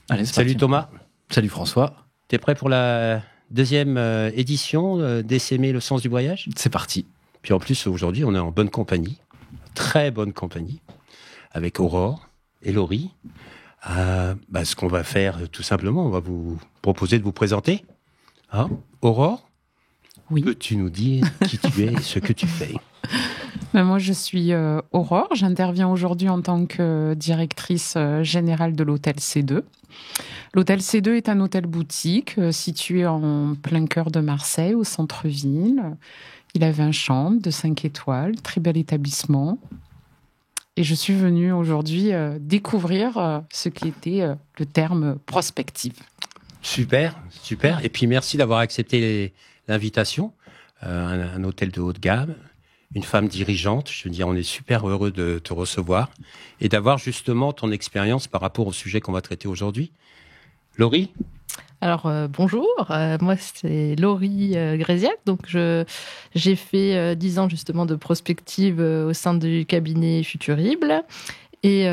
Allez, c'est Salut parti. Thomas, Salut François. t'es prêt pour la deuxième édition d'Essaimer le sens du voyage? C'est parti. Puis en plus, aujourd'hui, on est en bonne compagnie, très bonne compagnie, avec Aurore et Laurie. Ce qu'on va faire, tout simplement, on va vous proposer de vous présenter. Hein, Aurore, Oui. peux-tu nous dire qui tu es, ce que tu fais? Moi, je suis Aurore. J'interviens aujourd'hui en tant que directrice générale de l'hôtel C2. L'hôtel C2 est un hôtel boutique situé en plein cœur de Marseille, au centre-ville. Il a 20 chambres de 5 étoiles, très bel établissement. Et je suis venue aujourd'hui découvrir ce qu'était le terme prospective. Super, super. Et puis merci d'avoir accepté l'invitation. Un hôtel de haute gamme, une femme dirigeante. Je veux dire, on est super heureux de te recevoir et d'avoir justement ton expérience par rapport au sujet qu'on va traiter aujourd'hui. Laurie? Alors, bonjour, moi c'est Laurie Gréziac, donc j'ai fait 10 ans justement de prospective au sein du cabinet Futurible et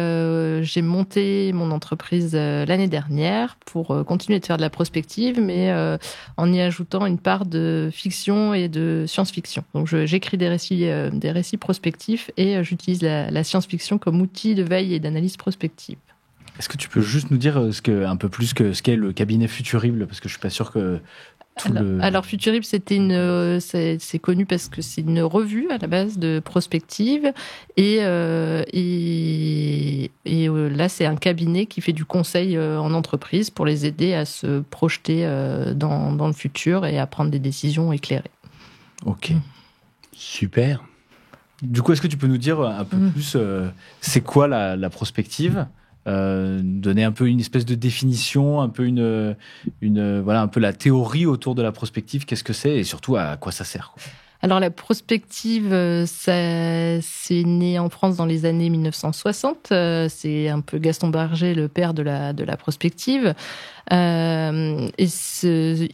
j'ai monté mon entreprise l'année dernière pour continuer de faire de la prospective, mais en y ajoutant une part de fiction et de science-fiction. Donc j'écris des récits prospectifs et j'utilise la science-fiction comme outil de veille et d'analyse prospective. Est-ce que tu peux juste nous dire un peu plus ce qu'est le cabinet Futurible, parce que je suis pas sûr que Alors Futurible, c'est connu parce que c'est une revue à la base de prospective et là c'est un cabinet qui fait du conseil en entreprise pour les aider à se projeter dans le futur et à prendre des décisions éclairées. Ok. Super. Du coup, est-ce que tu peux nous dire un peu plus c'est quoi la prospective? Donner un peu une espèce de définition, un peu un peu la théorie autour de la prospective, qu'est-ce que c'est et surtout à quoi ça sert, quoi. Alors la prospective, c'est né en France dans les années 1960. C'est un peu Gaston Berger, le père de la prospective. Il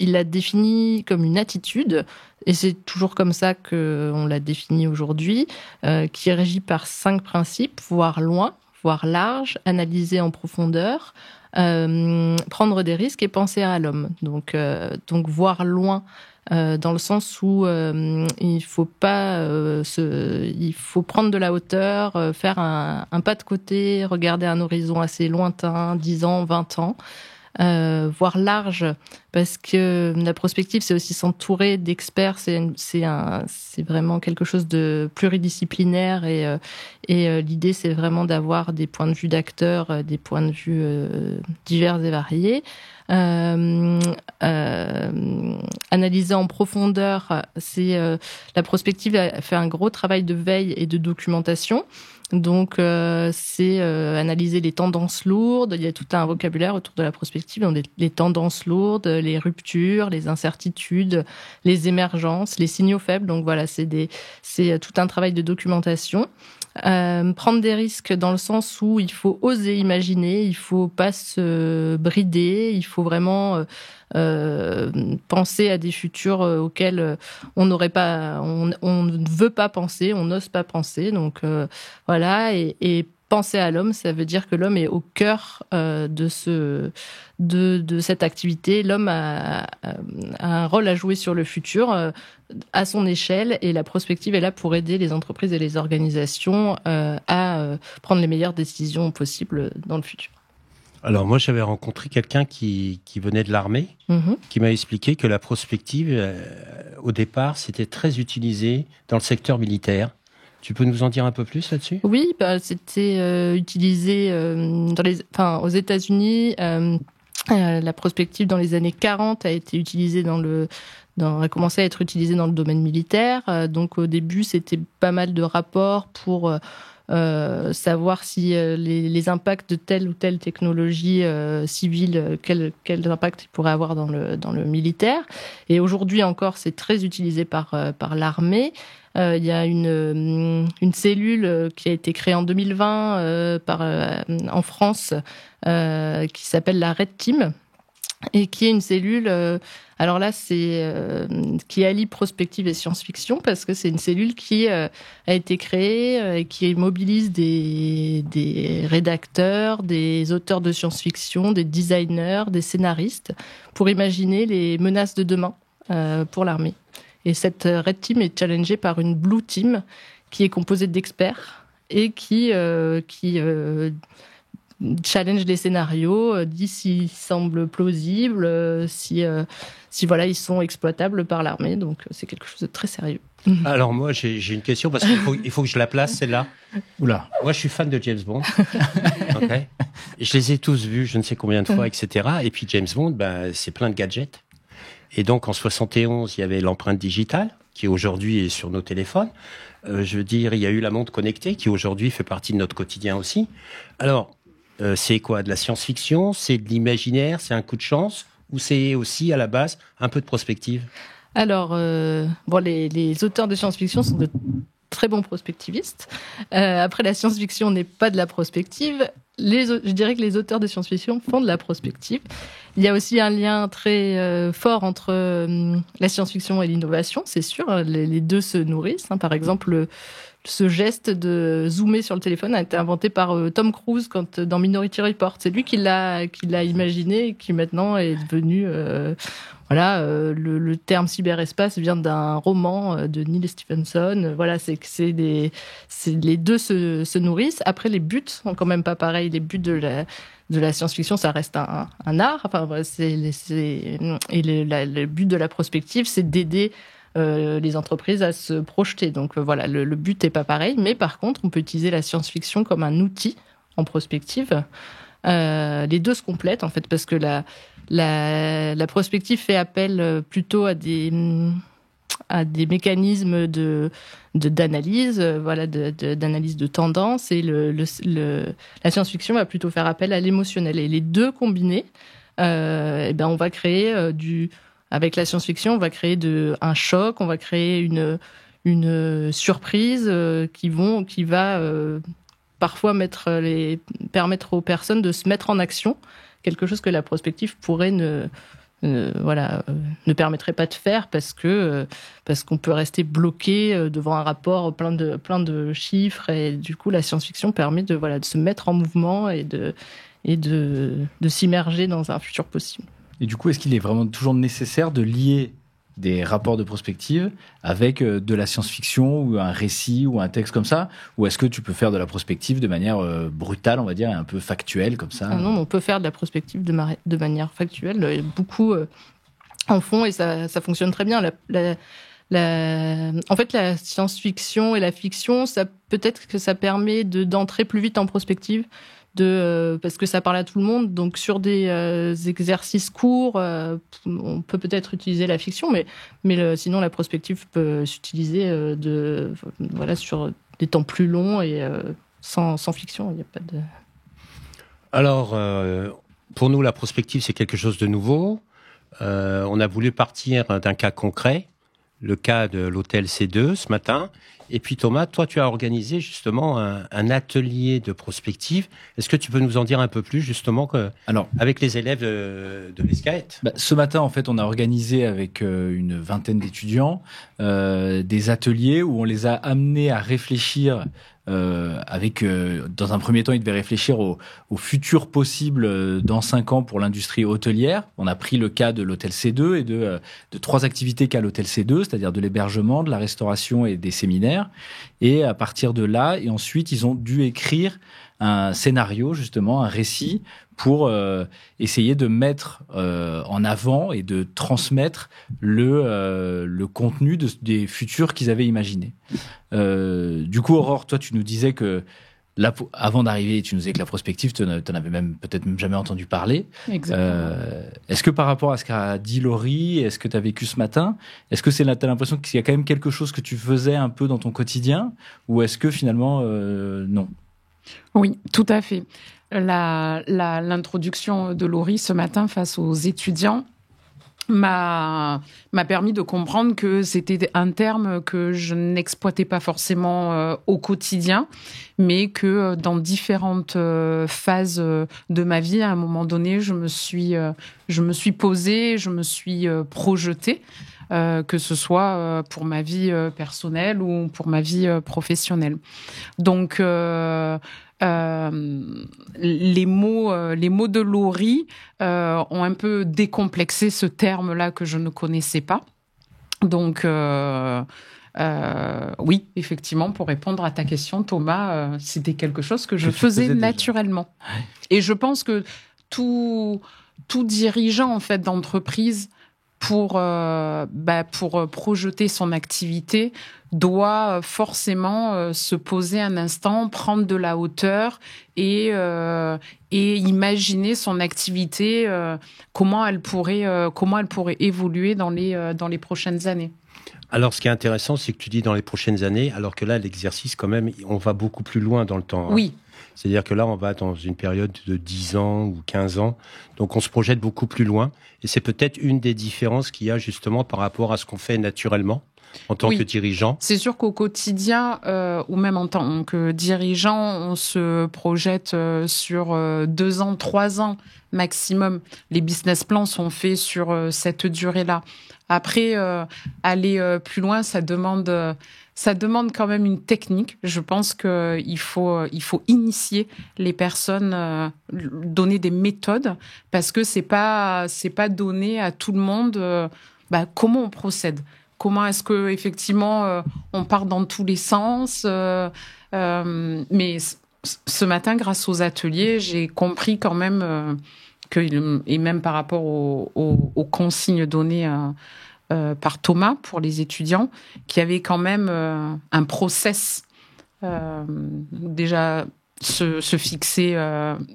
l'a défini comme une attitude, et c'est toujours comme ça qu'on l'a défini aujourd'hui, qui est régie par 5 principes: voir loin, voir large, analyser en profondeur, prendre des risques et penser à l'homme. Donc voir loin, dans le sens où il faut prendre de la hauteur, faire un pas de côté, regarder un horizon assez lointain, 10 ans, 20 ans. Voir large, parce que la prospective, c'est aussi s'entourer d'experts. C'est vraiment quelque chose de pluridisciplinaire et l'idée, c'est vraiment d'avoir des points de vue d'acteurs, des points de vue divers et variés. Analyser en profondeur, la prospective fait un gros travail de veille et de documentation. Donc, c'est analyser les tendances lourdes. Il y a tout un vocabulaire autour de la prospective. Donc, les tendances lourdes, les ruptures, les incertitudes, les émergences, les signaux faibles. Donc voilà, c'est tout un travail de documentation. Prendre des risques dans le sens où il faut oser imaginer, il faut pas se brider, il faut vraiment penser à des futurs auxquels on ne veut pas penser, on n'ose pas penser. Donc voilà, et penser à l'homme, ça veut dire que l'homme est au cœur de cette activité. L'homme a un rôle à jouer sur le futur à son échelle, et la prospective est là pour aider les entreprises et les organisations à prendre les meilleures décisions possibles dans le futur. Alors moi, j'avais rencontré quelqu'un qui venait de l'armée, qui m'a expliqué que la prospective, au départ, c'était très utilisé dans le secteur militaire. Tu peux nous en dire un peu plus là-dessus? Oui, c'était utilisé aux États-Unis. La prospective dans les années 40 a été utilisée a commencé à être utilisée dans le domaine militaire. Donc au début, c'était pas mal de rapports pour savoir si les impacts de telle ou telle technologie civile, quel impact il pourrait avoir dans le militaire. Et aujourd'hui encore, c'est très utilisé par l'armée. Il y a une cellule qui a été créée en 2020 en France qui s'appelle la Red Team, et qui est une cellule. Alors là, qui allie prospective et science-fiction parce que c'est une cellule qui a été créée et qui mobilise des rédacteurs, des auteurs de science-fiction, des designers, des scénaristes pour imaginer les menaces de demain pour l'armée. Et cette Red Team est challengée par une Blue Team qui est composée d'experts et qui challenge les scénarios, dit s'ils semblent plausibles, si voilà, ils sont exploitables par l'armée. Donc, c'est quelque chose de très sérieux. Alors, moi, j'ai une question parce qu'il faut que je la place, celle-là. Oula. Moi, je suis fan de James Bond. Okay. Je les ai tous vus, je ne sais combien de fois, etc. Et puis, James Bond, c'est plein de gadgets. Et donc, en 71, il y avait l'empreinte digitale, qui aujourd'hui est sur nos téléphones. Je veux dire, il y a eu la montre connectée, qui aujourd'hui fait partie de notre quotidien aussi. Alors, c'est quoi? De la science-fiction? C'est de l'imaginaire? C'est un coup de chance? Ou c'est aussi, à la base, un peu de prospective? Alors, les auteurs de science-fiction sont de très bons prospectivistes. Après, la science-fiction n'est pas de la prospective. Je dirais que les auteurs de science-fiction font de la prospective. Il y a aussi un lien très fort entre la science-fiction et l'innovation, c'est sûr. Les deux se nourrissent. Par exemple, ce geste de zoomer sur le téléphone a été inventé par Tom Cruise dans Minority Report. C'est lui qui l'a imaginé et qui maintenant est devenu... le terme cyberespace vient d'un roman de Neil Stephenson. Voilà, les deux se nourrissent. Après, les buts sont quand même pas pareils. Les buts de la science-fiction, ça reste un art. Enfin, le but de la prospective, c'est d'aider les entreprises à se projeter. Donc voilà, le but n'est pas pareil. Mais par contre, on peut utiliser la science-fiction comme un outil en prospective. Les deux se complètent en fait parce que la prospective fait appel plutôt à des mécanismes d'analyse, d'analyse de tendance, et la science-fiction va plutôt faire appel à l'émotionnel. Et les deux combinés, on va créer avec la science-fiction, on va créer un choc, on va créer une surprise qui va parfois permettre aux personnes de se mettre en action, quelque chose que la prospective pourrait ne permettrait pas de faire parce qu'on peut rester bloqué devant un rapport plein de chiffres, et du coup la science-fiction permet de se mettre en mouvement et de s'immerger dans un futur possible. Et du coup, est-ce qu'il est vraiment toujours nécessaire de lier des rapports de prospective avec de la science-fiction ou un récit ou un texte comme ça? Ou est-ce que tu peux faire de la prospective de manière brutale, on va dire, et un peu factuelle comme ça? Non, on peut faire de la prospective de manière factuelle. Beaucoup en font et ça fonctionne très bien. En fait, la science-fiction et la fiction, peut-être que ça permet d'entrer plus vite en prospective. Parce que ça parle à tout le monde, donc sur des exercices courts, on peut peut-être utiliser la fiction, mais sinon la prospective peut s'utiliser sur des temps plus longs et sans fiction. Il n'y a pas de... Alors, pour nous, la prospective, c'est quelque chose de nouveau. On a voulu partir d'un cas concret, le cas de l'hôtel C2 ce matin. Et puis Thomas, toi, tu as organisé justement un atelier de prospective. Est-ce que tu peux nous en dire un peu plus justement avec les élèves de l'ESCAET? Ce matin, en fait, on a organisé avec une vingtaine d'étudiants des ateliers où on les a amenés à réfléchir dans un premier temps, ils devaient réfléchir au futur possible dans 5 ans pour l'industrie hôtelière. On a pris le cas de l'hôtel C2 et de 3 activités qu'a l'hôtel C2, c'est-à-dire de l'hébergement, de la restauration et des séminaires. Et à partir de là, et ensuite, ils ont dû écrire un scénario, justement, un récit pour essayer de mettre en avant et de transmettre le contenu des futurs qu'ils avaient imaginés. Du coup, Aurore, toi, tu nous disais que là, avant d'arriver, tu nous disais que la prospective, tu n'en avais peut-être même jamais entendu parler. Exactement. Est-ce que par rapport à ce qu'a dit Laurie, est-ce que tu as vécu ce matin, est-ce que tu as l'impression qu'il y a quand même quelque chose que tu faisais un peu dans ton quotidien, ou est-ce que finalement, non? Oui, tout à fait. L'introduction de Laurie ce matin face aux étudiants m'a permis de comprendre que c'était un terme que je n'exploitais pas forcément au quotidien, mais que dans différentes phases de ma vie, à un moment donné, je me suis posée, je me suis projetée, que ce soit pour ma vie personnelle ou pour ma vie professionnelle. Donc les mots de Laurie ont un peu décomplexé ce terme-là que je ne connaissais pas. Donc, oui, effectivement, pour répondre à ta question, Thomas, c'était quelque chose que je faisais naturellement. Ouais. Et je pense que tout dirigeant en fait d'entreprise, pour projeter son activité, doit forcément se poser un instant, prendre de la hauteur et imaginer son activité, comment elle pourrait évoluer dans les prochaines années. Alors, ce qui est intéressant, c'est que tu dis dans les prochaines années, alors que là, l'exercice, quand même, on va beaucoup plus loin dans le temps. Hein. Oui. C'est-à-dire que là, on va dans une période de 10 ans ou 15 ans. Donc, on se projette beaucoup plus loin. Et c'est peut-être une des différences qu'il y a justement par rapport à ce qu'on fait naturellement en tant que dirigeant. C'est sûr qu'au quotidien, ou même en tant que dirigeant, on se projette sur 2 ans, 3 ans maximum. Les business plans sont faits sur cette durée-là. Après, aller plus loin, ça demande quand même une technique. Je pense qu'il faut initier les personnes, donner des méthodes, parce que c'est pas donné à tout le monde comment on procède. Comment est-ce que effectivement on part dans tous les sens. Mais ce matin, grâce aux ateliers, j'ai compris quand même et même par rapport aux consignes données par Thomas pour les étudiants, qu'il y avait quand même un process. Déjà, se fixer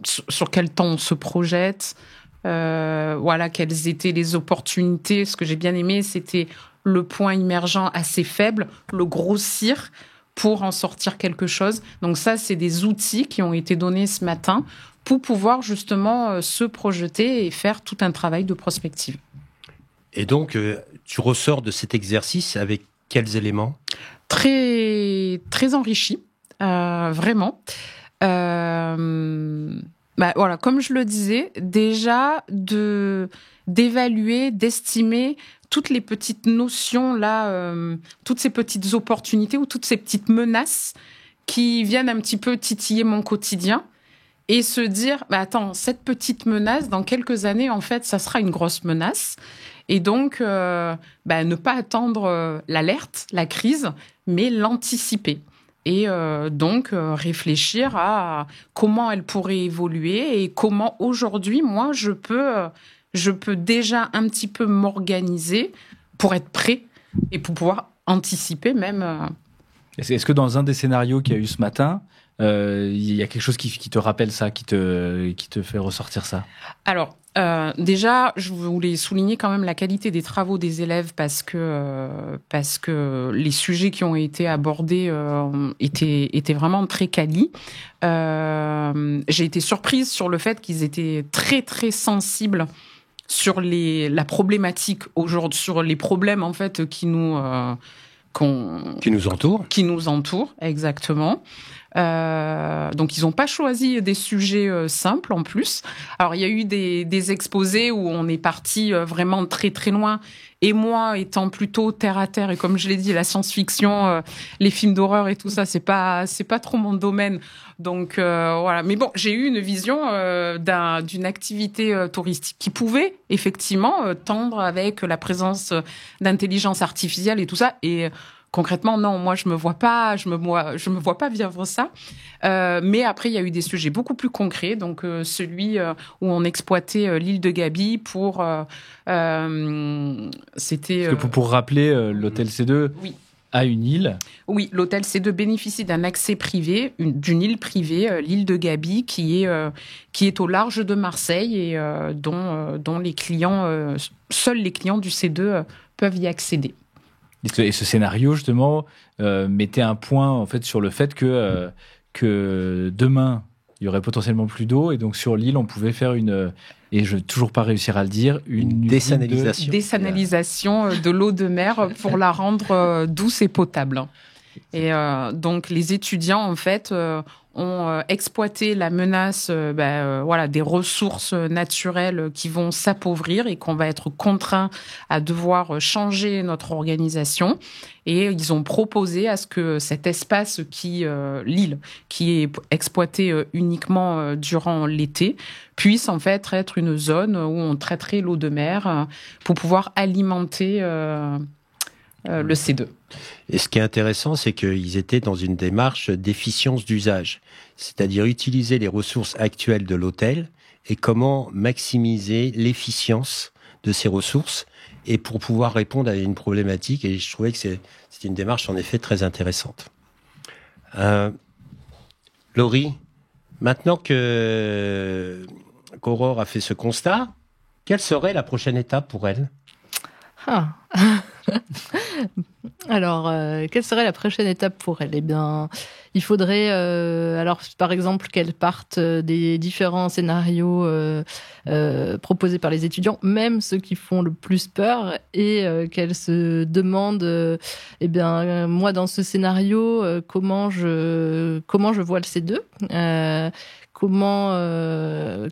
sur quel temps on se projette, quelles étaient les opportunités. Ce que j'ai bien aimé, c'était le point émergent assez faible, le grossir pour en sortir quelque chose. Donc ça, c'est des outils qui ont été donnés ce matin pour pouvoir justement se projeter et faire tout un travail de prospective. Et donc, tu ressors de cet exercice avec quels éléments ? Très, très enrichi, vraiment. Comme je le disais, déjà d'évaluer, d'estimer toutes les petites notions là, toutes ces petites opportunités ou toutes ces petites menaces qui viennent un petit peu titiller mon quotidien. Et se dire, attends, cette petite menace, dans quelques années, en fait, ça sera une grosse menace. Et donc, ne pas attendre l'alerte, la crise, mais l'anticiper. Et donc, réfléchir à comment elle pourrait évoluer et comment, aujourd'hui, moi, je peux déjà un petit peu m'organiser pour être prêt et pour pouvoir anticiper même. Est-ce que dans un des scénarios qu'il y a eu ce matin, il y a quelque chose qui te rappelle ça, qui te fait ressortir ça ? Alors, déjà, je voulais souligner quand même la qualité des travaux des élèves parce que les sujets qui ont été abordés étaient vraiment très quali. J'ai été surprise sur le fait qu'ils étaient très très sensibles sur la problématique aujourd'hui, sur les problèmes en fait qui nous entourent, exactement. Donc ils n'ont pas choisi des sujets simples en plus. Alors il y a eu des exposés où on est parti vraiment très très loin. Et moi, étant plutôt terre à terre, et comme je l'ai dit, la science-fiction, les films d'horreur et tout ça, c'est pas trop mon domaine. Donc voilà. Mais bon, j'ai eu une vision d'une activité touristique qui pouvait effectivement tendre avec la présence d'intelligence artificielle et tout ça. Et concrètement, non, moi, je me vois pas vivre ça. Mais après, il y a eu des sujets beaucoup plus concrets. Donc, celui où on exploitait l'île de Gaby pour... c'était... Parce que pour rappeler, l'hôtel C2 a une île. Oui, l'hôtel C2 bénéficie d'un accès privé, d'une île privée, l'île de Gaby, qui est au large de Marseille et dont les clients, seuls les clients du C2 peuvent y accéder. Et ce scénario, justement, mettait un point en fait, sur le fait que demain, il y aurait potentiellement plus d'eau. Et donc, sur l'île, on pouvait faire et je vais toujours pas réussir à le dire, une dessalinalisation. Dessalinalisation de l'eau de mer pour la rendre douce et potable. Et donc, les étudiants, en fait, ont exploité la menace des ressources naturelles qui vont s'appauvrir et qu'on va être contraint à devoir changer notre organisation. Et ils ont proposé à ce que cet espace l'île, qui est exploité uniquement durant l'été, puisse en fait être une zone où on traiterait l'eau de mer pour pouvoir alimenter le C2. Et ce qui est intéressant, c'est qu'ils étaient dans une démarche d'efficience d'usage, c'est-à-dire utiliser les ressources actuelles de l'hôtel et comment maximiser l'efficience de ces ressources et pour pouvoir répondre à une problématique. Et je trouvais que c'est une démarche en effet très intéressante. Laurie, maintenant qu'Aurore a fait ce constat, quelle serait la prochaine étape pour elle ? Alors, quelle serait la prochaine étape pour elle ? Eh bien, il faudrait, par exemple, qu'elle parte des différents scénarios proposés par les étudiants, même ceux qui font le plus peur, et qu'elle se demande, moi, dans ce scénario, comment je vois le C2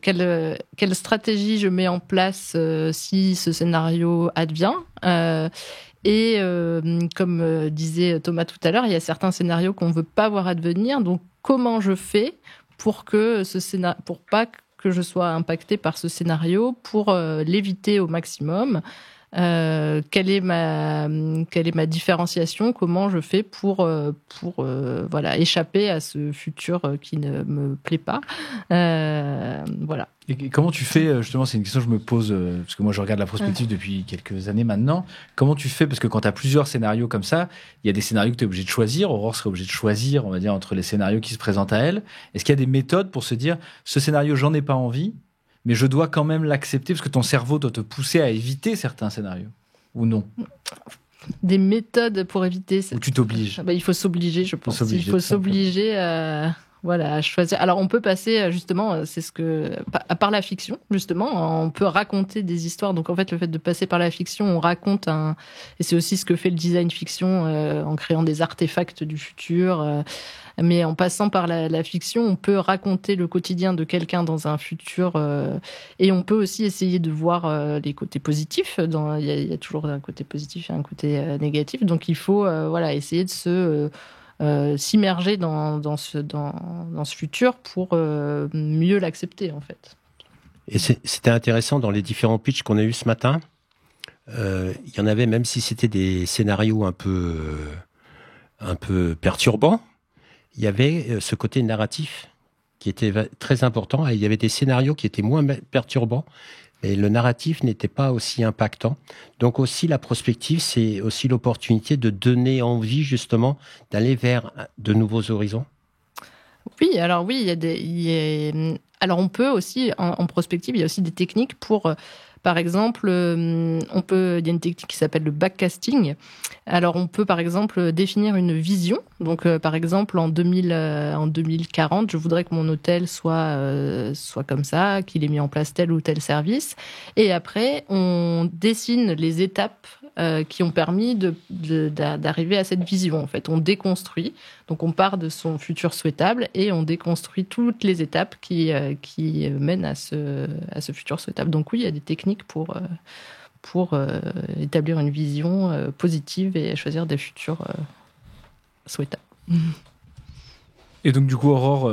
quelle stratégie je mets en place si ce scénario advient. Et comme disait Thomas tout à l'heure, il y a certains scénarios qu'on ne veut pas voir advenir. Donc, comment je fais pour pas que je sois impactée par ce scénario, pour l'éviter au maximum ? Quelle est ma différenciation ? Comment je fais pour échapper à ce futur qui ne me plaît pas ? Voilà. Et comment tu fais, justement, c'est une question que je me pose, parce que moi je regarde la prospective depuis quelques années maintenant. Comment tu fais ? Parce que quand tu as plusieurs scénarios comme ça, il y a des scénarios que tu es obligé de choisir. Aurore serait obligée de choisir, on va dire, entre les scénarios qui se présentent à elle. Est-ce qu'il y a des méthodes pour se dire, ce scénario, j'en ai pas envie, mais je dois quand même l'accepter, parce que ton cerveau doit te pousser à éviter certains scénarios, ou non ? Des méthodes pour éviter... Ou tu t'obliges ? Il faut s'obliger, je pense. Il faut s'obliger à choisir. Alors, on peut passer, justement, c'est ce que... Par la fiction, justement, on peut raconter des histoires. Donc, en fait, le fait de passer par la fiction, on raconte Et c'est aussi ce que fait le design fiction, en créant des artefacts du futur... Mais en passant par la fiction, on peut raconter le quotidien de quelqu'un dans un futur, et on peut aussi essayer de voir les côtés positifs. Il y a toujours un côté positif et un côté négatif. Donc il faut essayer de s'immerger dans ce futur pour mieux l'accepter, en fait. Et c'était intéressant dans les différents pitchs qu'on a eus ce matin. Il y en avait, même si c'était des scénarios un peu perturbants, il y avait ce côté narratif qui était très important. Et il y avait des scénarios qui étaient moins perturbants, mais le narratif n'était pas aussi impactant. Donc aussi, la prospective, c'est aussi l'opportunité de donner envie, justement, d'aller vers de nouveaux horizons. Oui, alors oui, alors on peut aussi, en prospective, il y a aussi des techniques pour... Par exemple, il y a une technique qui s'appelle le backcasting. Alors, on peut, par exemple, définir une vision. Donc, par exemple, en 2040, je voudrais que mon hôtel soit comme ça, qu'il ait mis en place tel ou tel service. Et après, on dessine les étapes qui ont permis d'arriver à cette vision. En fait, on déconstruit. Donc, on part de son futur souhaitable et on déconstruit toutes les étapes qui mènent à ce futur souhaitable. Donc, oui, il y a des techniques pour établir une vision positive et choisir des futurs souhaitables. Et donc, du coup, Aurore,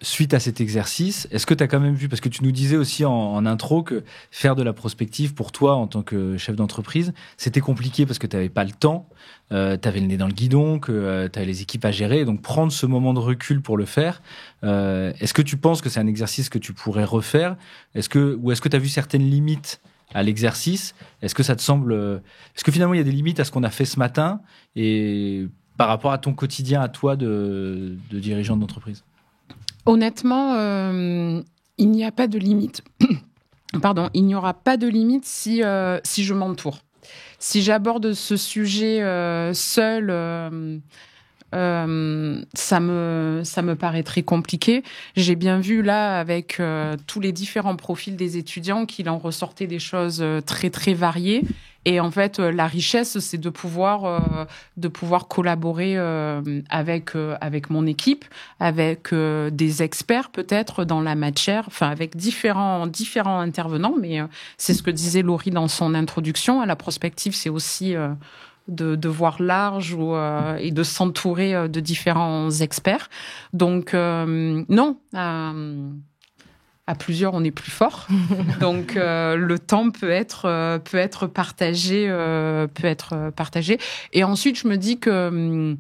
suite à cet exercice, est-ce que tu as quand même vu, parce que tu nous disais aussi en intro que faire de la prospective pour toi, en tant que chef d'entreprise, c'était compliqué parce que tu n'avais pas le temps, tu avais le nez dans le guidon, que tu avais les équipes à gérer, donc prendre ce moment de recul pour le faire, est-ce que tu penses que c'est un exercice que tu pourrais refaire ? Ou est-ce que tu as vu certaines limites à l'exercice ? Est-ce que ça te semble... Est-ce que finalement, il y a des limites à ce qu'on a fait ce matin et par rapport à ton quotidien, à toi de dirigeant d'entreprise ? Honnêtement, il n'y a pas de limite. Pardon, il n'y aura pas de limite si je m'entoure. Si j'aborde ce sujet seul, ça me paraît très compliqué. J'ai bien vu là avec tous les différents profils des étudiants qu'il en ressortait des choses très très variées. Et en fait, la richesse, c'est de pouvoir collaborer avec mon équipe, avec des experts peut-être dans la matière, enfin avec différents intervenants. Mais c'est ce que disait Laurie dans son introduction. À la prospective, c'est aussi de voir large et de s'entourer de différents experts. Donc non. À plusieurs, on est plus fort. Donc, le temps peut être partagé. Et ensuite, je me dis que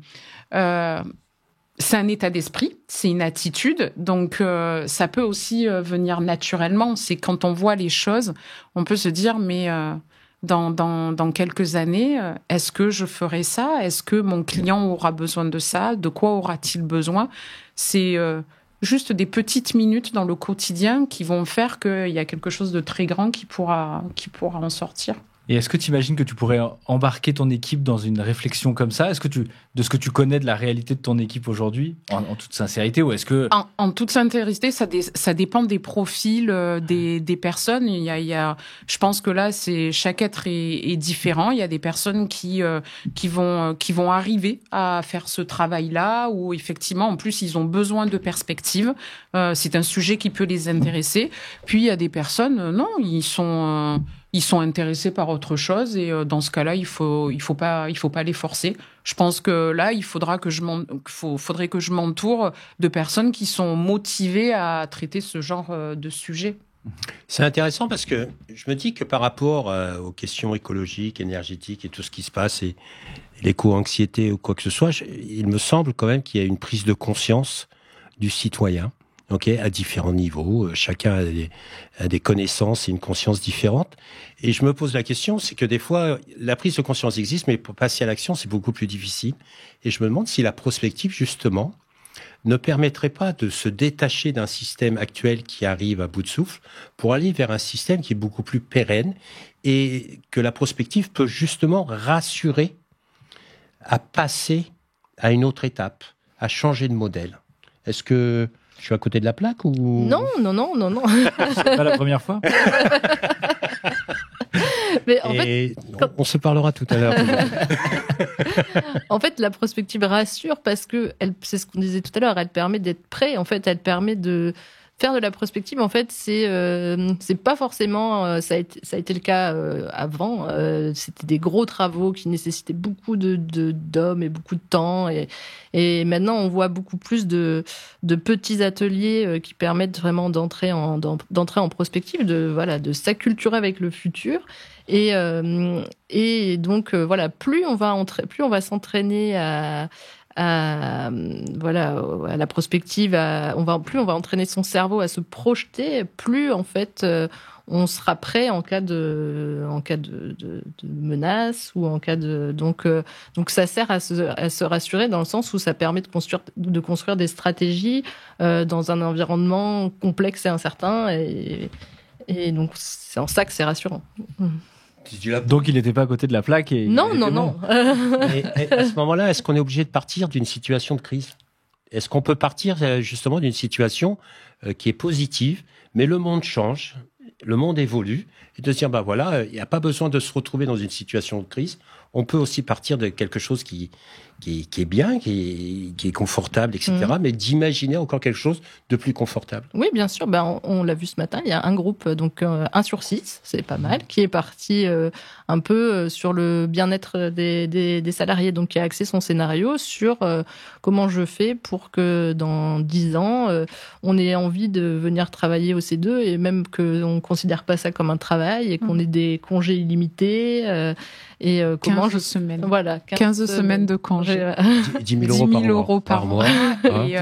c'est un état d'esprit, c'est une attitude. Donc, ça peut aussi venir naturellement. C'est quand on voit les choses, on peut se dire, mais dans quelques années, est-ce que je ferai ça ? Est-ce que mon client aura besoin de ça ? De quoi aura-t-il besoin ? C'est juste des petites minutes dans le quotidien qui vont faire qu'il y a quelque chose de très grand qui pourra en sortir. Et est-ce que tu imagines que tu pourrais embarquer ton équipe dans une réflexion comme ça ? Est-ce que de ce que tu connais de la réalité de ton équipe aujourd'hui, en toute sincérité, ou est-ce que... En toute sincérité, ça dépend des profils des personnes. Il y a, je pense que là, chaque être est différent. Il y a des personnes qui vont arriver à faire ce travail-là, où effectivement, en plus, ils ont besoin de perspectives. C'est un sujet qui peut les intéresser. Puis il y a des personnes, non, ils sont intéressés par autre chose et dans ce cas-là, il faut pas les forcer. Je pense que là, il faudrait que je m'entoure de personnes qui sont motivées à traiter ce genre de sujet. C'est intéressant parce que je me dis que par rapport aux questions écologiques, énergétiques et tout ce qui se passe et l'éco-anxiété ou quoi que ce soit, il me semble quand même qu'il y a une prise de conscience du citoyen. À différents niveaux, chacun a des connaissances et une conscience différente. Et je me pose la question, c'est que des fois, la prise de conscience existe, mais pour passer à l'action, c'est beaucoup plus difficile. Et je me demande si la prospective, justement, ne permettrait pas de se détacher d'un système actuel qui arrive à bout de souffle pour aller vers un système qui est beaucoup plus pérenne et que la prospective peut justement rassurer à passer à une autre étape, à changer de modèle. Est-ce que je suis à côté de la plaque ou... Non. C'est pas la première fois. Mais en fait, on se parlera tout à l'heure. En fait, la prospective rassure parce que c'est ce qu'on disait tout à l'heure, elle permet d'être prêt. En fait, elle permet de faire de la prospective. En fait, c'est pas forcément. Ça a été le cas avant. C'était des gros travaux qui nécessitaient beaucoup d'hommes et beaucoup de temps. Et maintenant, on voit beaucoup plus de petits ateliers qui permettent vraiment d'entrer en prospective, de s'acculturer avec le futur. Et donc plus on va s'entraîner à la prospective, plus on va entraîner son cerveau à se projeter, plus en fait on sera prêt en cas de menace ou en cas de donc ça sert à se rassurer dans le sens où ça permet de construire des stratégies dans un environnement complexe et incertain et donc c'est en ça que c'est rassurant. Donc il n'était pas à côté de la plaque et non. Et à ce moment-là, est-ce qu'on est obligé de partir d'une situation de crise ? Est-ce qu'on peut partir justement d'une situation qui est positive, mais le monde change, le monde évolue, et de se dire il n'y a pas besoin de se retrouver dans une situation de crise. On peut aussi partir de quelque chose qui est bien, qui est confortable, etc. Mais d'imaginer encore quelque chose de plus confortable. Oui, bien sûr. On l'a vu ce matin. Il y a un groupe, donc 1 sur 6, c'est pas mal, qui est parti un peu sur le bien-être des salariés. Donc, qui a axé son scénario sur comment je fais pour que dans 10 ans, on ait envie de venir travailler au C2 et même qu'on ne considère pas ça comme un travail et qu'on ait des congés illimités. Et comment 15 semaines. Voilà, 15 semaines de congé. 10 000 euros par mois. Et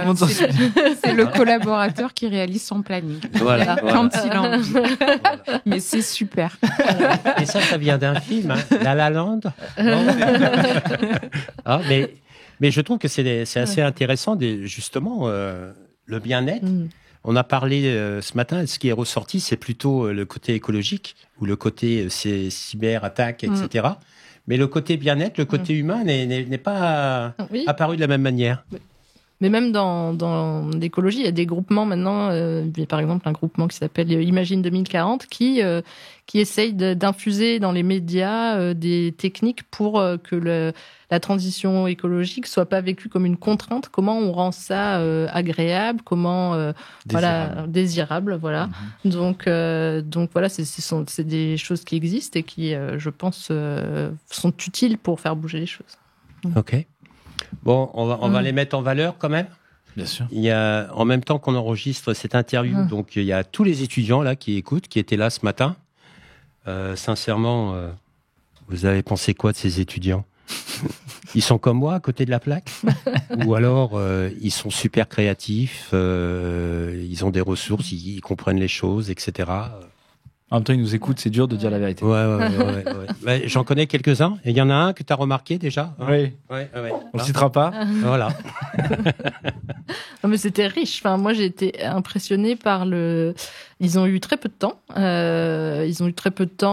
c'est le collaborateur qui réalise son planning. Voilà. Quand il a envie. Mais c'est super. Et ça vient d'un film, La La Land. Mais je trouve que c'est assez intéressant, justement, le bien-être. On a parlé ce matin, ce qui est ressorti, c'est plutôt le côté écologique ou le côté cyberattaque, etc. Mais le côté bien-être, le côté humain n'est pas apparu de la même manière. Mais même dans l'écologie, il y a des groupements maintenant, par exemple un groupement qui s'appelle Imagine 2040, qui essaye d'infuser dans les médias des techniques pour que la transition écologique soit pas vécue comme une contrainte. Comment on rend ça agréable, comment désirable, voilà. Donc voilà, c'est des choses qui existent et qui, je pense, sont utiles pour faire bouger les choses. Ok. Bon, on va les mettre en valeur quand même. Bien sûr. Il y a, en même temps qu'on enregistre cette interview, donc il y a tous les étudiants là qui écoutent, qui étaient là ce matin. Sincèrement, vous avez pensé quoi de ces étudiants? Ils sont comme moi à côté de la plaque? Ou alors ils sont super créatifs, ils ont des ressources, ils comprennent les choses, etc. En même temps, ils nous écoutent, c'est dur de dire la vérité. Ouais. J'en connais quelques-uns. Et il y en a un que tu as remarqué déjà, hein? Oui. Ouais. On le citera pas. Voilà. Non, mais c'était riche. Enfin, moi, j'ai été impressionnée par Ils ont eu très peu de temps.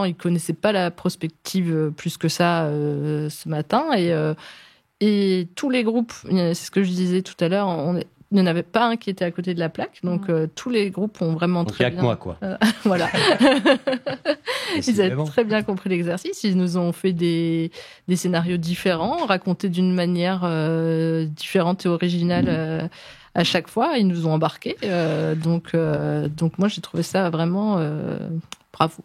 Ils connaissaient pas la prospective plus que ça ce matin. Et tous les groupes, c'est ce que je disais tout à l'heure, il n'y en avait pas un qui était à côté de la plaque. Donc, tous les groupes ont vraiment donc, très bien... Donc, il n'y a que moi, quoi. Voilà. Ils avaient très bien compris l'exercice. Ils nous ont fait des scénarios différents, racontés d'une manière différente et originale à chaque fois. Ils nous ont embarqués. Donc, moi, j'ai trouvé ça vraiment bravo.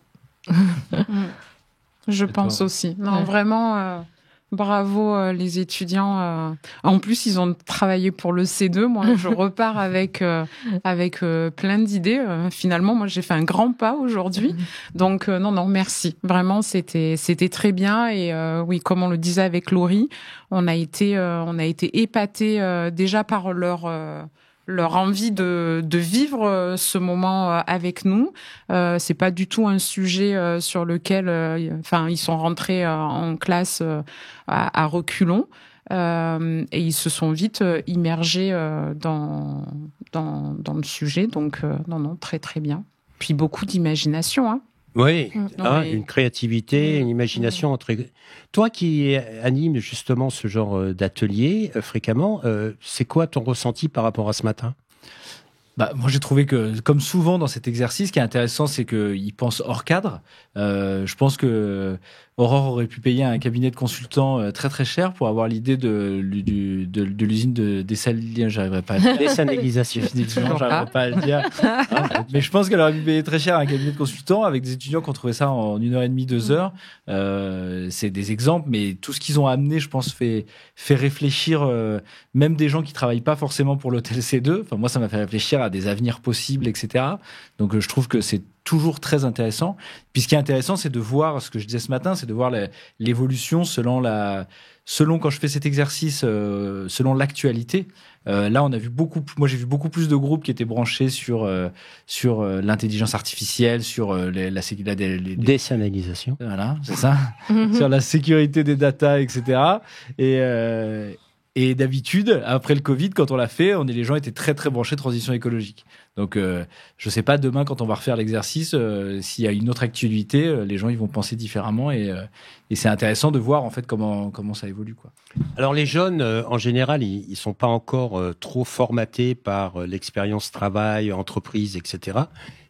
Je pense aussi. Non, vraiment... Bravo les étudiants. En plus, ils ont travaillé pour le C2. Moi, je repars avec plein d'idées. Finalement, moi, j'ai fait un grand pas aujourd'hui. Donc, non, merci. Vraiment, c'était très bien. Et oui, comme on le disait avec Laurie, on a été épatés déjà par leur envie de vivre ce moment avec nous. C'est pas du tout un sujet sur lequel, ils sont rentrés en classe à reculons et ils se sont vite immergés dans le sujet. Donc non, très très bien. Puis beaucoup d'imagination, hein. Oui, une créativité, une imagination. Toi qui anime justement ce genre d'atelier fréquemment, c'est quoi ton ressenti par rapport à ce matin? Moi, j'ai trouvé que, comme souvent dans cet exercice, ce qui est intéressant, c'est qu'ils pensent hors cadre. Je pense que Aurore aurait pu payer un cabinet de consultants très très cher pour avoir l'idée de l'usine de dessaline. J'arriverai pas à le dire. Dessalinalisation. J'arriverai pas à le dire. Mais je pense qu'elle aurait pu payer très cher un cabinet de consultants avec des étudiants qui ont trouvé ça en 1h30, 2 heures. C'est des exemples, mais tout ce qu'ils ont amené, je pense, fait réfléchir même des gens qui travaillent pas forcément pour l'hôtel C2. Enfin, moi, ça m'a fait réfléchir à des avenirs possibles, etc. Donc, je trouve que c'est toujours très intéressant. Puis ce qui est intéressant, c'est de voir, ce que je disais ce matin, c'est de voir l'évolution selon quand je fais cet exercice, selon l'actualité. Là, j'ai vu beaucoup plus de groupes qui étaient branchés sur l'intelligence artificielle, sur la dessalinalisation. Voilà, c'est ça. Sur la sécurité des data, etc. Et d'habitude, après le Covid, quand on l'a fait, les gens étaient très très branchés transition écologique. Donc, je sais pas demain quand on va refaire l'exercice, s'il y a une autre actualité, les gens ils vont penser différemment et c'est intéressant de voir en fait comment ça évolue, quoi. Alors les jeunes, en général, ils sont pas encore trop formatés par l'expérience travail, entreprise, etc.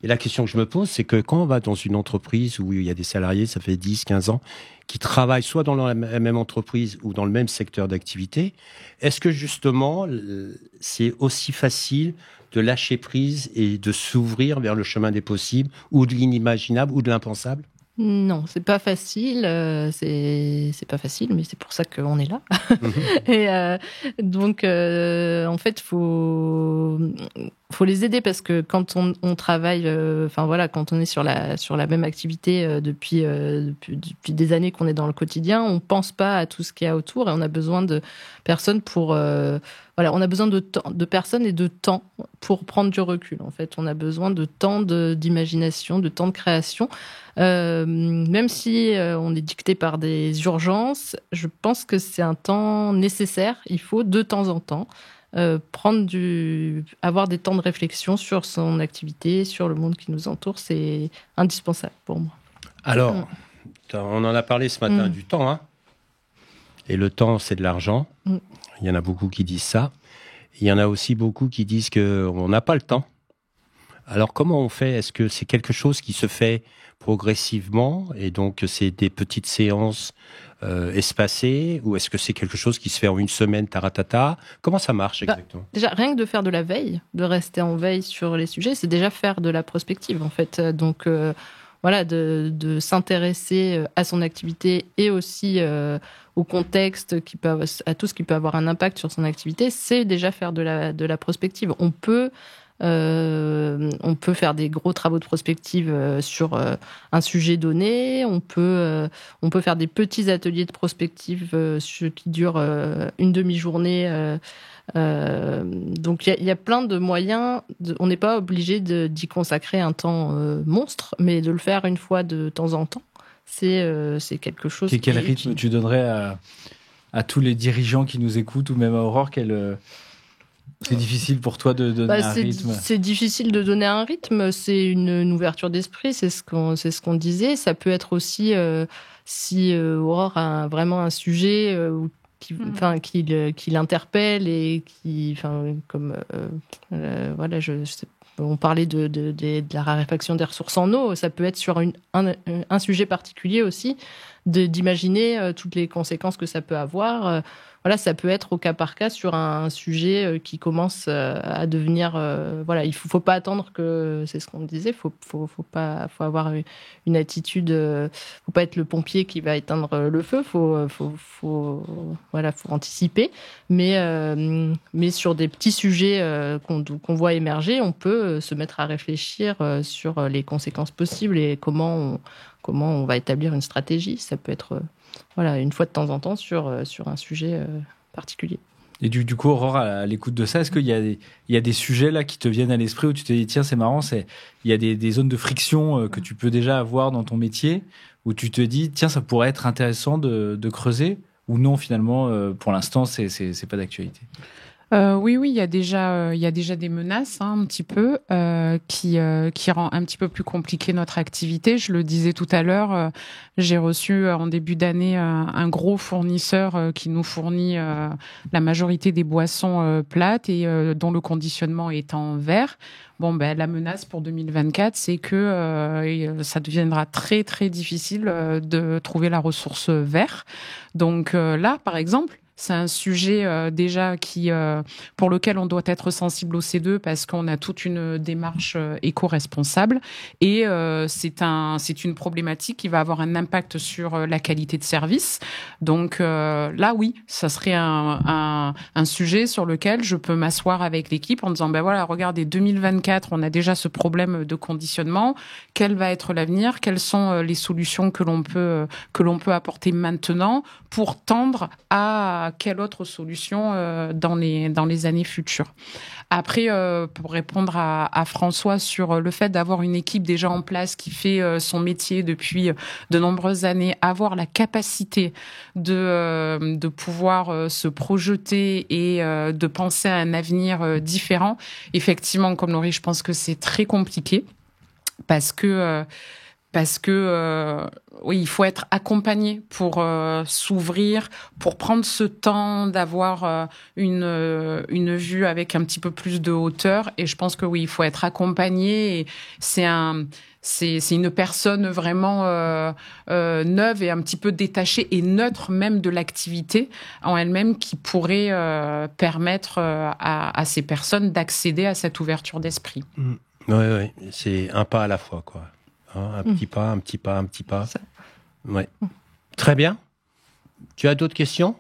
Et la question que je me pose, c'est que quand on va dans une entreprise où il y a des salariés, ça fait 10, 15 ans, qui travaillent soit dans la même entreprise ou dans le même secteur d'activité, est-ce que justement, c'est aussi facile de lâcher prise et de s'ouvrir vers le chemin des possibles ou de l'inimaginable ou de l'impensable? Non, c'est pas facile. C'est pas facile, mais c'est pour ça qu'on est là. Et donc, en fait, faut les aider parce que quand on travaille, quand on est sur la même activité depuis des années qu'on est dans le quotidien, on pense pas à tout ce qu'il y a autour et on a besoin de personnes pour on a besoin de personnes et de temps pour prendre du recul. En fait, on a besoin de temps d'imagination, de temps de création. Même si on est dicté par des urgences, je pense que c'est un temps nécessaire. Il faut de temps en temps avoir des temps de réflexion sur son activité, sur le monde qui nous entoure. C'est indispensable pour moi. Alors, on en a parlé ce matin du temps, hein. Et le temps, c'est de l'argent. Il y en a beaucoup qui disent ça. Il y en a aussi beaucoup qui disent qu'on n'a pas le temps. Alors, comment on fait? Est-ce que c'est quelque chose qui se fait progressivement et donc c'est des petites séances espacées, ou est-ce que c'est quelque chose qui se fait en une semaine, taratata? Comment ça marche exactement? Déjà, rien que de faire de la veille, de rester en veille sur les sujets, c'est déjà faire de la prospective, en fait. Donc, voilà, de s'intéresser à son activité et aussi au contexte, à tout ce qui peut avoir un impact sur son activité, c'est déjà faire de la prospective. On peut faire des gros travaux de prospective sur un sujet donné. On peut faire des petits ateliers de prospective qui durent une demi-journée. Donc il y a plein de moyens. On n'est pas obligé d'y consacrer un temps monstre, mais de le faire une fois de temps en temps, c'est quelque chose. Et quel rythme tu donnerais à tous les dirigeants qui nous écoutent, ou même à Aurore? C'est difficile pour toi de donner un rythme? C'est difficile de donner un rythme. C'est une ouverture d'esprit. C'est ce qu'on disait. Ça peut être aussi si Aurore a vraiment un sujet qui l'interpelle et qui, comme voilà, on parlait de la raréfaction des ressources en eau. Ça peut être sur un sujet particulier aussi, d'imaginer toutes les conséquences que ça peut avoir. Voilà, ça peut être au cas par cas sur un sujet qui commence à devenir. Voilà, il faut pas attendre que, c'est ce qu'on disait. Faut avoir une attitude. Faut pas être le pompier qui va éteindre le feu. Faut anticiper. Mais sur des petits sujets qu'on voit émerger, on peut se mettre à réfléchir sur les conséquences possibles et comment on va établir une stratégie. Ça peut être une fois de temps en temps sur un sujet particulier. Et du coup, Aurore, à l'écoute de ça, est-ce qu'il y a des sujets là qui te viennent à l'esprit où tu te dis, tiens, c'est marrant, il y a des zones de friction que tu peux déjà avoir dans ton métier, où tu te dis, tiens, ça pourrait être intéressant de creuser, ou non, finalement, pour l'instant, c'est pas d'actualité? Oui, il y a déjà des menaces, un petit peu, qui rend un petit peu plus compliqué notre activité. Je le disais tout à l'heure, j'ai reçu en début d'année un gros fournisseur qui nous fournit la majorité des boissons plates et dont le conditionnement est en verre. Bon, la menace pour 2024, c'est que ça deviendra très très difficile de trouver la ressource verre. Donc là, par exemple, c'est un sujet déjà pour lequel on doit être sensible au C2 parce qu'on a toute une démarche éco-responsable et c'est une problématique qui va avoir un impact sur la qualité de service. Donc là, oui, ça serait un sujet sur lequel je peux m'asseoir avec l'équipe en disant, voilà, regardez, 2024, on a déjà ce problème de conditionnement. Quel va être l'avenir? Quelles sont les solutions que l'on peut apporter maintenant pour tendre à quelle autre solution dans les années futures. Après, pour répondre à François sur le fait d'avoir une équipe déjà en place qui fait son métier depuis de nombreuses années, avoir la capacité de pouvoir se projeter et de penser à un avenir différent, effectivement, comme Laurie, je pense que c'est très compliqué parce que oui, il faut être accompagné pour s'ouvrir, pour prendre ce temps d'avoir une vue avec un petit peu plus de hauteur. Et je pense que oui, il faut être accompagné. Et c'est une personne vraiment neuve et un petit peu détachée et neutre même de l'activité en elle-même qui pourrait permettre à ces personnes d'accéder à cette ouverture d'esprit. Oui, c'est un pas à la fois, quoi. Un petit pas, un petit pas, un petit pas. Ouais. Très bien. Tu as d'autres questions?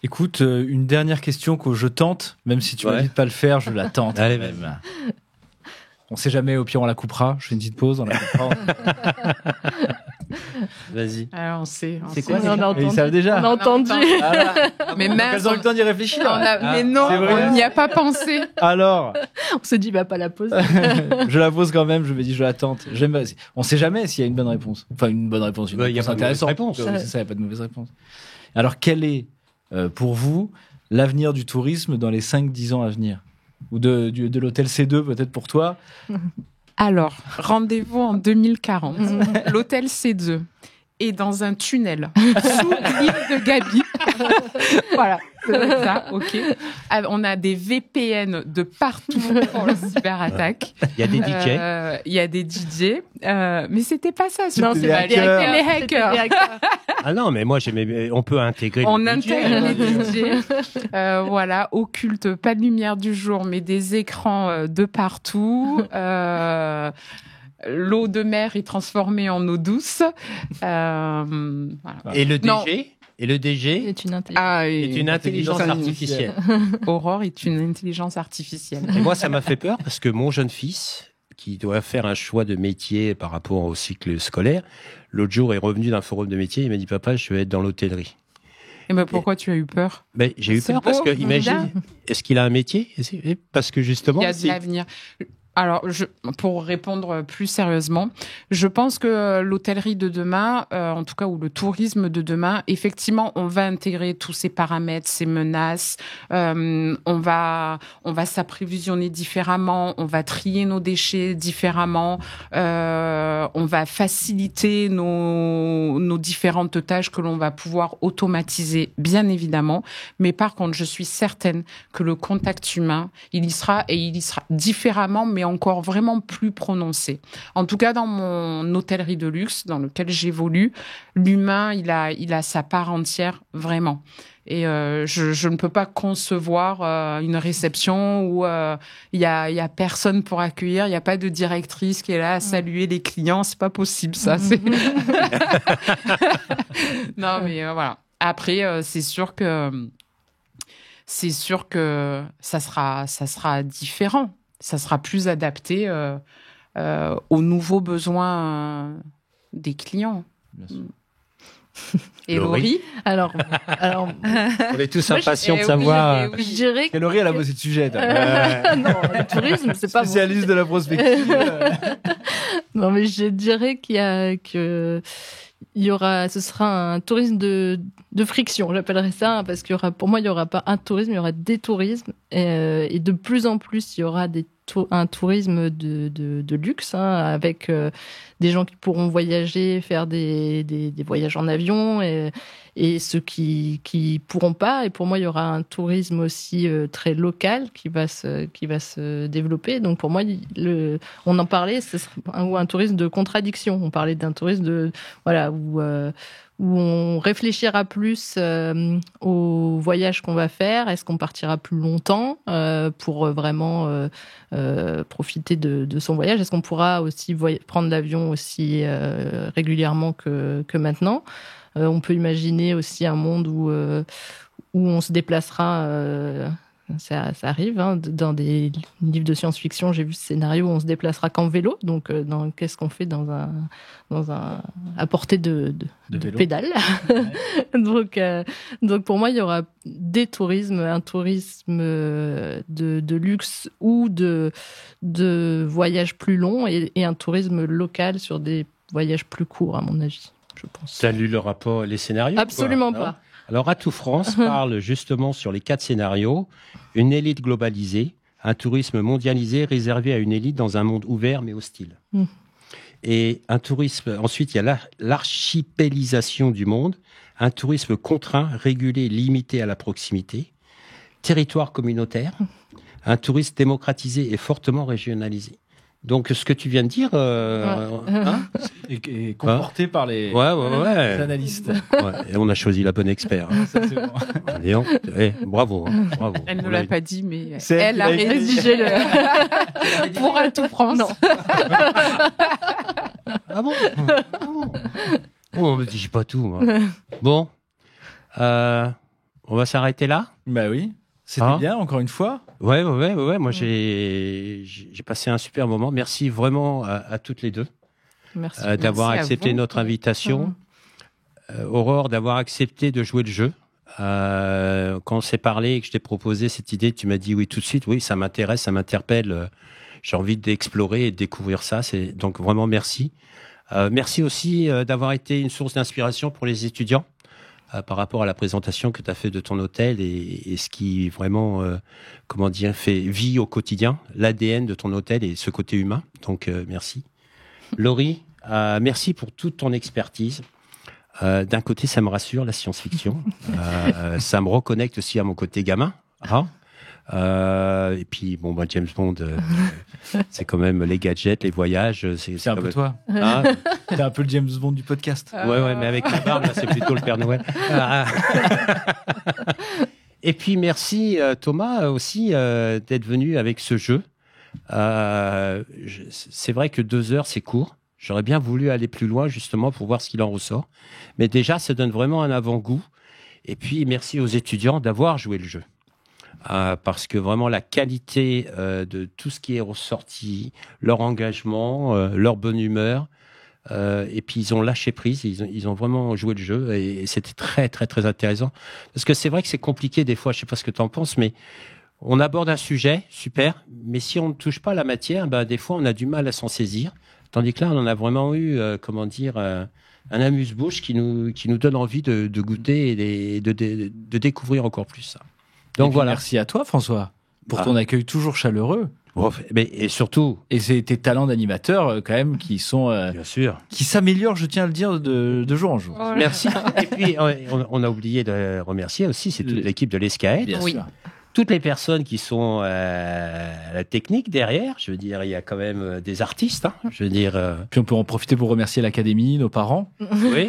Écoute, une dernière question que je tente, même si tu m'as dit de pas le faire, je la tente. Allez, même. On sait jamais, au pire on la coupera. Je fais une petite pause, on la coupera. Vas-y. Alors, on sait. C'est quoi On a entendu. Ils savent déjà. On a entendu. Mais même, elles ont eu le temps d'y réfléchir. Mais non, on n'y a pas pensé. Alors, On se dit, va pas la poser. je la pose quand même. Je me dis, je la tente. On sait jamais s'il y a une bonne réponse. Enfin, une bonne réponse. Il y a pas de mauvaise réponse. C'est ça, il n'y a pas de mauvaise réponse. Alors, quel est, pour vous, l'avenir du tourisme dans les 5-10 ans à venir? Ou de l'hôtel C2, peut-être pour toi? Alors, rendez-vous en 2040. L'hôtel C2 est dans un tunnel sous l'île de Gabi. Voilà, c'est ça, ok. On a des VPN de partout pour le cyberattaque. Il y a des DJ. Il y a des DJ, mais c'était pas ça. Non, c'est pas les hackers. Hackers. C'était les hackers. Ah non, mais moi, on peut intégrer On les DJ. intègre les DJ. Voilà, occulte, pas de lumière du jour, mais des écrans de partout. L'eau de mer est transformée en eau douce. Voilà. Et le Non. DG Et le DG C'est une intelligence. est une intelligence artificielle. Aurore est une intelligence artificielle. Et moi, ça m'a fait peur parce que mon jeune fils, qui doit faire un choix de métier par rapport au cycle scolaire, l'autre jour est revenu d'un forum de métier, il m'a dit « Papa, je vais être dans l'hôtellerie ». Et ben pourquoi tu as eu peur? Mais j'ai eu C'est peur beau, parce que, bien. imagine, est-ce qu'il a un métier? Parce que justement, Il y a de l'avenir. Alors, pour répondre plus sérieusement, je pense que l'hôtellerie de demain, en tout cas, ou le tourisme de demain, effectivement, on va intégrer tous ces paramètres, ces menaces. On va s'approvisionner différemment, on va trier nos déchets différemment, on va faciliter nos différentes tâches que l'on va pouvoir automatiser, bien évidemment. Mais par contre, je suis certaine que le contact humain, il y sera différemment, mais encore vraiment plus prononcé. En tout cas, dans mon hôtellerie de luxe, dans lequel j'évolue, l'humain, il a sa part entière, vraiment. Et je ne peux pas concevoir une réception où il y a personne pour accueillir, il n'y a pas de directrice qui est là à saluer les clients. C'est pas possible, ça. Non, mais voilà. Après, c'est sûr que ça sera différent. Ça sera plus adapté aux nouveaux besoins des clients. Bien sûr. Et Laurie. Laurie? Alors, on est tous Moi, impatients de oui, savoir. oui. je dirais Et Laurie, elle a bossé de sujet. non, le tourisme, c'est pas bon. Spécialiste de la prospective. Non, mais je dirais ce sera un tourisme de friction, j'appellerais ça, hein, parce pour moi, il y aura pas un tourisme, il y aura des tourismes, et de plus en plus, il y aura un tourisme de luxe, hein, avec des gens qui pourront voyager, faire des voyages en avion, et ceux qui pourront pas. Et pour moi, il y aura un tourisme aussi très local qui va se développer. Donc pour moi, on en parlait, ce sera un tourisme de contradiction. On parlait d'un tourisme où on réfléchira plus au voyage qu'on va faire. Est-ce qu'on partira plus longtemps pour vraiment profiter de son voyage? Est-ce qu'on pourra aussi prendre l'avion aussi régulièrement que maintenant? On peut imaginer aussi un monde où on se déplacera. Ça arrive, hein, dans des livres de science-fiction, j'ai vu ce scénario où on se déplacera qu'en vélo. Donc, qu'est-ce qu'on fait à portée de pédale? Ouais. Donc, pour moi, il y aura des tourismes, un tourisme de luxe ou de voyages plus longs et un tourisme local sur des voyages plus courts, à mon avis, je pense. Tu as lu le rapport, les scénarios? Absolument quoi, pas. Alors, Atout France parle justement sur les 4 scénarios. Une élite globalisée, un tourisme mondialisé réservé à une élite dans un monde ouvert mais hostile. Et un tourisme, ensuite, il y a l'archipélisation du monde, un tourisme contraint, régulé, limité à la proximité, territoire communautaire, un tourisme démocratisé et fortement régionalisé. Donc, ce que tu viens de dire, hein, et comporté par les ouais. analystes. Ouais, et on a choisi la bonne expert. Hein. Ça, c'est bon. Allez, bravo. Bravo. Elle ne l'a pas dit, mais C'est elle elle a qui l'a rédigé le pour Atout France. Non. Ah bon? On me dit pas tout, moi. Bon. On va s'arrêter là? Bah oui. C'était bien, encore une fois. Ouais. Moi, j'ai passé un super moment. Merci vraiment à toutes les deux. Merci. D'avoir Merci à accepté vous. notre invitation. Aurore, d'avoir accepté de jouer le jeu. Quand on s'est parlé et que je t'ai proposé cette idée, tu m'as dit oui tout de suite. Oui, ça m'intéresse, ça m'interpelle. J'ai envie d'explorer et de découvrir ça. Donc vraiment merci. Merci aussi d'avoir été une source d'inspiration pour les étudiants par rapport à la présentation que tu as fait de ton hôtel et ce qui vraiment, fait vie au quotidien, l'ADN de ton hôtel et ce côté humain. Donc merci. Laurie, merci pour toute ton expertise. D'un côté, ça me rassure, la science-fiction. Ça me reconnecte aussi à mon côté gamin. Hein. Et puis, bon, bah, James Bond, c'est quand même les gadgets, les voyages. C'est un peu même... toi. Hein. T'es un peu le James Bond du podcast. Ouais, mais avec la barbe, là, c'est plutôt le Père Noël. Et puis, merci Thomas aussi d'être venu avec ce jeu. C'est vrai que 2 heures, c'est court. J'aurais bien voulu aller plus loin, justement, pour voir ce qu'il en ressort. Mais déjà, ça donne vraiment un avant-goût. Et puis, merci aux étudiants d'avoir joué le jeu. Parce que vraiment, la qualité de tout ce qui est ressorti, leur engagement, leur bonne humeur, et puis ils ont lâché prise, ils ont vraiment joué le jeu, et c'était très, très, très intéressant. Parce que c'est vrai que c'est compliqué des fois, je ne sais pas ce que tu en penses, mais on aborde un sujet, super, mais si on ne touche pas la matière, ben, des fois, on a du mal à s'en saisir. Tandis que là, on en a vraiment eu, un amuse-bouche qui nous donne envie de goûter et de découvrir encore plus ça. Donc voilà. Merci à toi, François, pour ton accueil toujours chaleureux. Et surtout. Et c'est tes talents d'animateur, quand même, qui sont. Bien sûr. Qui s'améliorent, je tiens à le dire, de jour en jour. Oh, merci. Et puis, on a oublié de remercier aussi, c'est toute l'équipe de l'ESCAED. Bien sûr. Toutes les personnes qui sont à la technique derrière, je veux dire, il y a quand même des artistes, hein, je veux dire. Puis on peut en profiter pour remercier l'Académie, nos parents. Oui.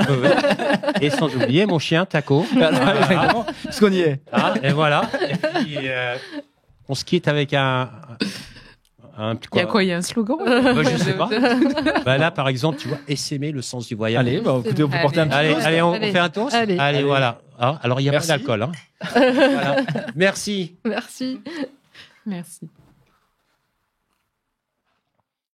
Et sans oublier mon chien Taco. Alors, parce qu'on y est. Et voilà. Et puis, on se quitte avec un il y a quoi? Il y a un slogan? Je sais pas. Là, par exemple, tu vois, essaimer le sens du voyage. Allez, écoutez, on peut porter un petit toast. Allez, on fait un toast. Allez, voilà. Alors, il n'y a pas d'alcool. Hein. Voilà. Merci. Merci. Merci.